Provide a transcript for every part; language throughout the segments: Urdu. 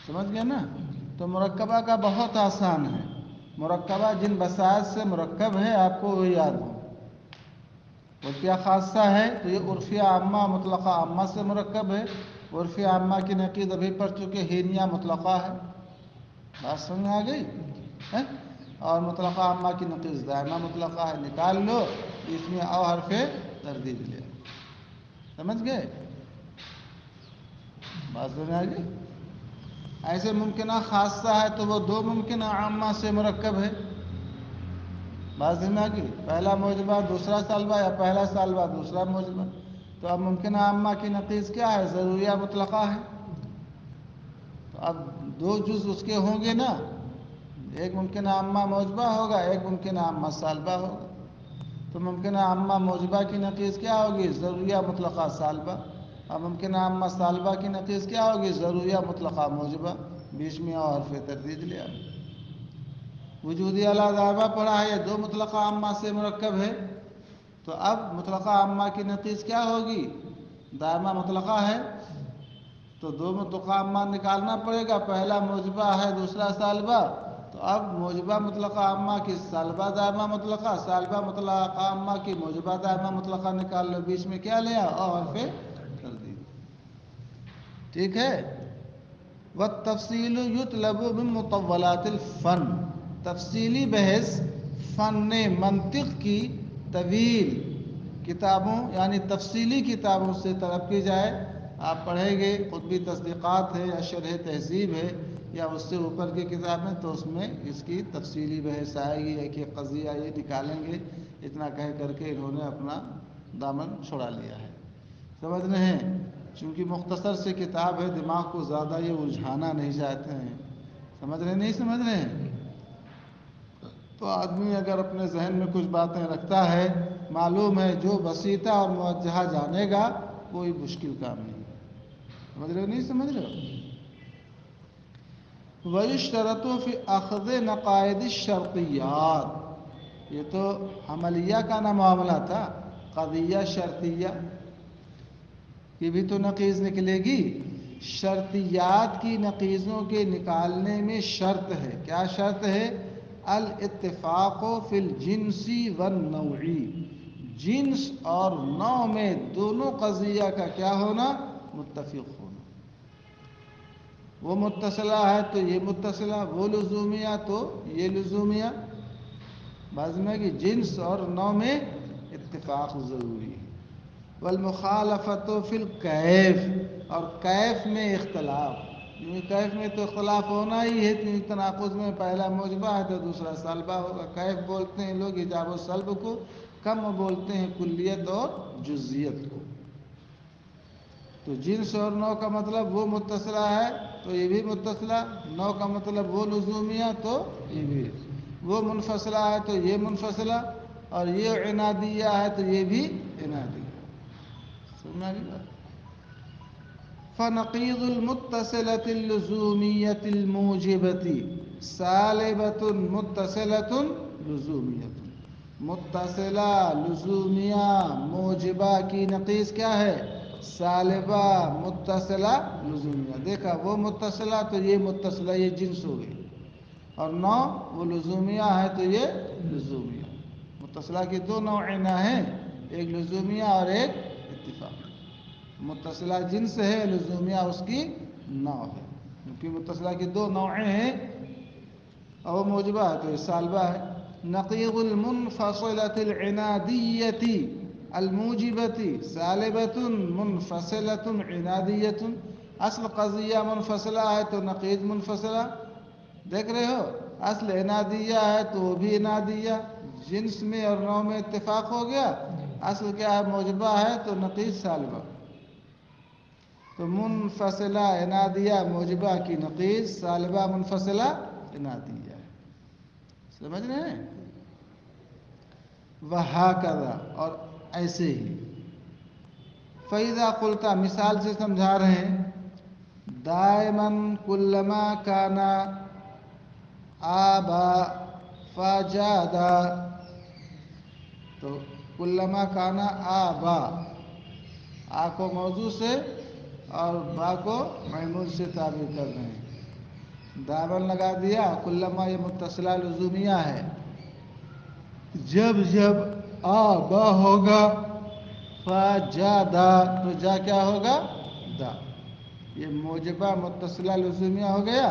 سمجھ گئے نا؟ تو مرکبہ کا بہت آسان ہے. مرکبہ جن بسائط سے مرکب ہے آپ کو وہ یاد ہو. عرفیہ خاصہ ہے تو یہ عرفیہ عامہ مطلقہ عامہ سے مرکب ہے. عرفیہ عامہ کی نقیض ابھی پڑھ چکے ہینیہ مطلقہ ہے. بات سمجھ میں آ گئی ہے؟ اور مطلقہ عامہ کی نقیض دائمہ مطلقہ ہے. نکال لو اس میں او حرف تردید لے. سمجھ گئے؟ بات سمجھ آ گئی؟ ایسے ممکنہ خاصہ ہے تو وہ دو ممکنہ عامہ سے مرکب ہے. بات سمجھ میں آ گئی؟ پہلا موجبہ دوسرا سالبہ یا پہلا سالبہ دوسرا موجبہ. تو اب ممکنہ عامہ کی نقیض کیا ہے؟ ضروریہ مطلقہ ہے. تو اب دو جز اس کے ہوں گے نا. ایک ممکنہ عامہ موجبہ ہوگا ایک ممکنہ عامہ سالبہ ہوگا. تو ممکنہ عامہ موجبہ کی نقیض کیا ہوگی؟ ضروریہ مطلقہ سالبہ. اور ممکنہ عامہ سالبہ کی نقیض کیا ہوگی؟ ضروریہ مطلقہ موجبہ. بیچ میں اور حرف تردید لیا. وجودی اعلیٰ دائمہ پڑھا ہے یہ دو مطلقہ عامہ سے مرکب ہے. تو اب مطلقہ عامہ کی نقیض کیا ہوگی؟ دائمہ مطلقہ ہے تو دو مطلقہ عامہ نکالنا پڑے گا. پہلا موجبہ ہے دوسرا سالبہ. تو اب موجبہ مطلقہ عامہ کی سالبہ دائمہ مطلقہ سالبہ مطلقہ عامہ کی موجبہ دائمہ مطلقہ نکال لو. بیچ میں کیا لیا؟ اور حرف تردید. ٹھیک ہے؟ والتفصیل یطلب من مطولات الفن. تفصیلی بحث فن منطق کی طویل کتابوں یعنی تفصیلی کتابوں سے طلب کی جائے. آپ پڑھیں گے قطبی تصدیقات ہے یا شرح تہذیب ہے یا اس سے اوپر کی کتابیں تو اس میں اس کی تفصیلی بحث آئے گی. ایک ایک قضیہ یہ نکالیں گے. اتنا کہہ کر کے انہوں نے اپنا دامن چھڑا لیا ہے. سمجھ رہے ہیں؟ چونکہ مختصر سے کتاب ہے دماغ کو زیادہ یہ الجھانا نہیں چاہتے ہیں. سمجھ رہے نہیں سمجھ رہے ہیں؟ تو آدمی اگر اپنے ذہن میں کچھ باتیں رکھتا ہے معلوم ہے جو بسیطہ اور موجہہ جانے گا کوئی مشکل کام نہیں. سمجھ رہے ہو نہیں سمجھ رہے ہو؟ وَيُشْتَرَطُ فِي أَخْذِ نَقَائِدِ الشَّرْطِيَّاتِ. یہ تو عملیہ کا نہ معاملہ تھا. قضیہ شرطیہ یہ بھی تو نقیض نکلے گی. شرطیات کی نقیضوں کے نکالنے میں شرط ہے. کیا شرط ہے؟ الاتفاق فی الجنس والنوع. جنس اور نوع میں دونوں قضیہ کا کیا ہونا؟ متفق ہونا. وہ متصلہ ہے تو یہ متصلہ، وہ لزومیہ تو یہ لزومیہ. بعض میں کہ جنس اور نوع میں اتفاق ضروری ہے. والمخالفت فی الکیف. اور کیف میں اختلاف. کیف میں تو اختلاف ہونا ہی ہے. تناقض میں پہلا موجبہ ہے تو دوسرا سالبہ ہوگا. کیف بولتے ہیں لوگ ایجاب و سلب کو، کم بولتے ہیں کلیت اور جزیت کو. تو جنس اور نوع کا مطلب وہ متصلہ ہے تو یہ بھی متصلہ. نوع کا مطلب وہ لزومیہ تو یہ بھی. وہ منفصلہ ہے تو یہ منفصلہ. اور یہ عنادیہ ہے تو یہ بھی عنادیہ. سمجھنا نہیں بات؟ فنقیض المتصلة اللزومیة الموجبة سالبة متصلة لزومیة. متصلہ لزومیہ موجبہ کی نقیض کیا ہے؟ سالبہ متصلہ لزومیہ. دیکھا وہ متصلہ تو یہ متصلہ یہ جنس ہو گئی. اور نوع وہ لزومیہ ہے تو یہ لزومیہ. متصلہ کی دو نوعین ہیں، ایک لزومیہ اور ایک اتفاقی. متصلہ جنس ہے، لزومیہ اس کی نوع ہے. کیونکہ متصلہ کی دو نوعیں ہیں اور موجبہ ہے تو یہ سالبہ ہے. نقیض المنفصلة العنادية الموجبة سالبة منفصلة عنادية. اصل قضیہ منفصلہ ہے تو نقیض منفصلہ. دیکھ رہے ہو؟ اصل عنادیہ ہے تو وہ بھی عنادیہ. جنس میں اور نوع میں اتفاق ہو گیا. اصل کیا ہے؟ موجبہ ہے تو نقیض سالبہ. تو منفصلہ عنادیہ موجبہ کی نقیض سالبہ منفصلہ عنادیہ. سمجھ رہے ہیں؟ وہکذا اور ایسے ہی. فَإِذَا قُلْتَ مثال سے سمجھا رہے ہیں. دائماً کلما کانا آبا فجادا. تو کلما کانا آبا آ کو موضوع سے اور با کو معمول سے تعبیر کر رہے ہیں. دائمن لگا دیا، کلما یہ متصلہ لزومیہ ہے، جب جب آبا ہوگا فجادا تو جا کیا ہوگا؟ دا. یہ موجبہ متصلہ لزومیہ ہو گیا،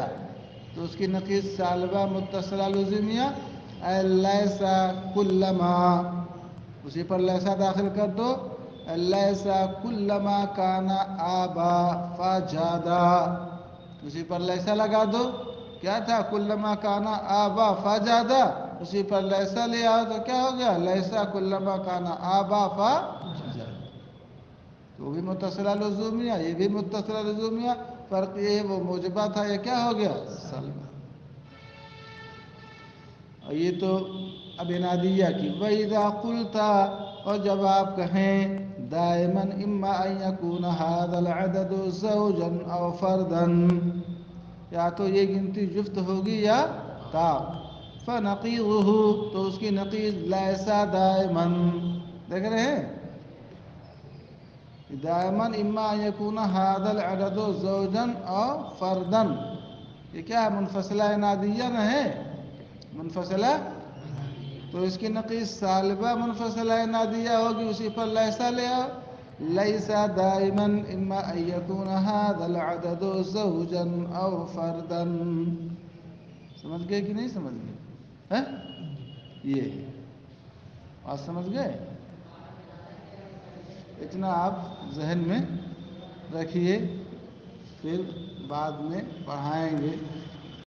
تو اس کی نقیض سالبہ متصلہ لزومیہ لیسا کلما، اسی پر لیسا داخل کر دو، لیسا کلما کانا آبا فجادا، اسی پر لیسا لگا دو، کیا تھا؟ کلما کانا آبا فجادا، اسی پر لیسا لے آؤ تو کیا ہو گیا؟ لیسا کلما کانا آبا فجادا. تو بھی متصلہ لزومیہ، یہ بھی متصلہ لزومیہ، فرق یہ ہے وہ موجبہ تھا، یہ کیا ہو گیا؟ سالبہ. اور یہ تو اب انادیہ کی. وَإِذَا قُلْتَ، اور جب آپ کہیں دائماً اما ان یکون هذا العدد زوجا او فردا، یا تو یہ گنتی جفت ہوگی یا طاق، فنقیضہ تو اس کی نقیض لیسا دائماً، دیکھ رہے ہیں؟ دائماً اما ان یکون هذا العدد زوجا او فردا، یہ کیا ہے؟ منفصلہ انادیہ نہ ہے؟ منفصلہ، تو اس کی نقیض سالبہ منفصلہ انادیہ ہوگی، اسی پر لیسا لے آؤ. لیسا دائما اما ان یکون هذا العدد زوجا او فردا. سمجھ گئے کہ نہیں سمجھ گئے؟ یہ بات سمجھ گئے؟ اتنا آپ ذہن میں رکھیے، پھر بعد میں پڑھائیں گے.